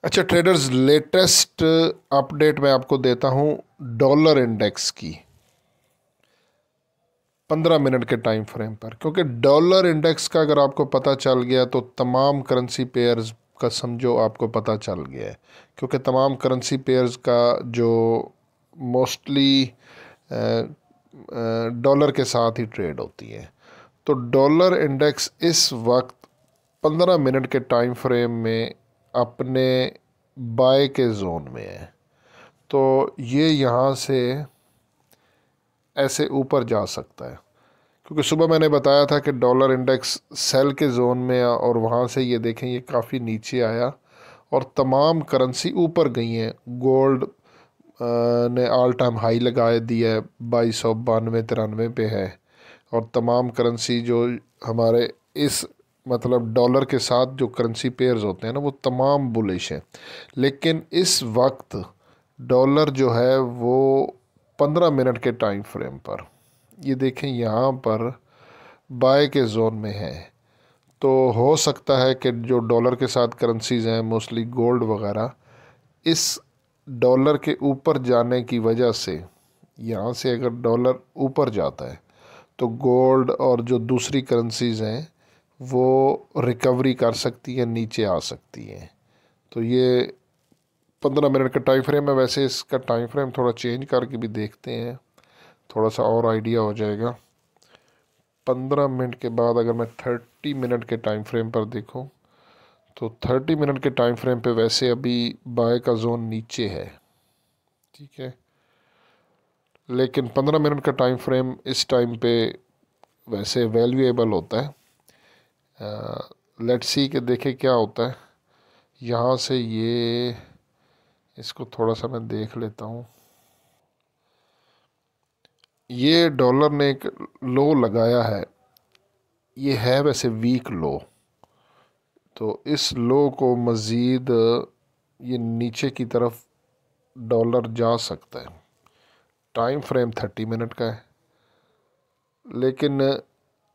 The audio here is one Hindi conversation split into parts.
अच्छा ट्रेडर्स, लेटेस्ट अपडेट मैं आपको देता हूँ डॉलर इंडेक्स की 15 मिनट के टाइम फ्रेम पर, क्योंकि डॉलर इंडेक्स का अगर आपको पता चल गया तो तमाम करेंसी पेयर्स का समझो आपको पता चल गया है, क्योंकि तमाम करेंसी पेयर्स का जो मोस्टली डॉलर के साथ ही ट्रेड होती है। तो डॉलर इंडेक्स इस वक्त 15 मिनट के टाइम फ्रेम में अपने बाय के जोन में है। तो ये यहाँ से ऐसे ऊपर जा सकता है, क्योंकि सुबह मैंने बताया था कि डॉलर इंडेक्स सेल के जोन में और वहाँ से ये देखें ये काफ़ी नीचे आया और तमाम करेंसी ऊपर गई हैं। गोल्ड ने ऑल टाइम हाई लगा दिया है, 2292-93 पे है। और तमाम करेंसी जो हमारे इस मतलब डॉलर के साथ जो करेंसी पेयर्स होते हैं ना, वो तमाम बुलिश हैं। लेकिन इस वक्त डॉलर जो है वो 15 मिनट के टाइम फ्रेम पर ये देखें यहाँ पर बाय के जोन में है। तो हो सकता है कि जो डॉलर के साथ करेंसीज हैं, मोस्टली गोल्ड वगैरह, इस डॉलर के ऊपर जाने की वजह से, यहाँ से अगर डॉलर ऊपर जाता है तो गोल्ड और जो दूसरी करेंसीज हैं वो रिकवरी कर सकती हैं, नीचे आ सकती हैं। तो ये 15 मिनट का टाइम फ्रेम है। वैसे इसका टाइम फ्रेम थोड़ा चेंज करके भी देखते हैं, थोड़ा सा और आइडिया हो जाएगा। 15 मिनट के बाद अगर मैं 30 मिनट के टाइम फ्रेम पर देखूं तो 30 मिनट के टाइम फ्रेम पे वैसे अभी बाय का जोन नीचे है, ठीक है। लेकिन 15 मिनट का टाइम फ्रेम इस टाइम पे वैसे वैल्यूएबल होता है। लेट्स सी के देखे क्या होता है। यहाँ से ये इसको थोड़ा सा मैं देख लेता हूँ। ये डॉलर ने एक लो लगाया है, ये है वैसे वीक लो। तो इस लो को मज़ीद ये नीचे की तरफ डॉलर जा सकता है। टाइम फ्रेम 30 मिनट का है, लेकिन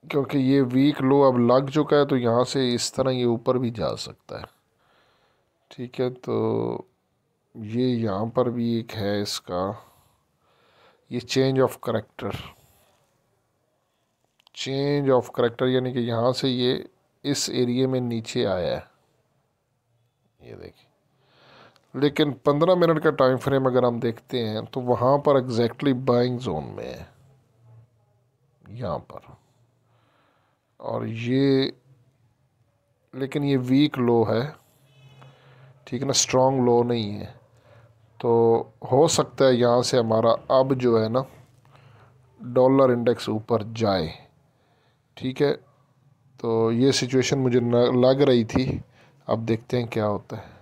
क्योंकि ये वीक लो अब लग चुका है तो यहाँ से इस तरह ये ऊपर भी जा सकता है, ठीक है। तो ये यहाँ पर भी एक है इसका, ये चेंज ऑफ करेक्टर यानी कि यहाँ से ये इस एरिया में नीचे आया है, ये देखिए। लेकिन 15 मिनट का टाइम फ्रेम अगर हम देखते हैं तो वहाँ पर एग्जैक्टली बाइंग जोन में है, यहाँ पर। और ये लेकिन ये वीक लो है, ठीक है ना, स्ट्रॉन्ग लो नहीं है। तो हो सकता है यहाँ से हमारा अब जो है ना डॉलर इंडेक्स ऊपर जाए, ठीक है। तो ये सिचुएशन मुझे लग रही थी, अब देखते हैं क्या होता है।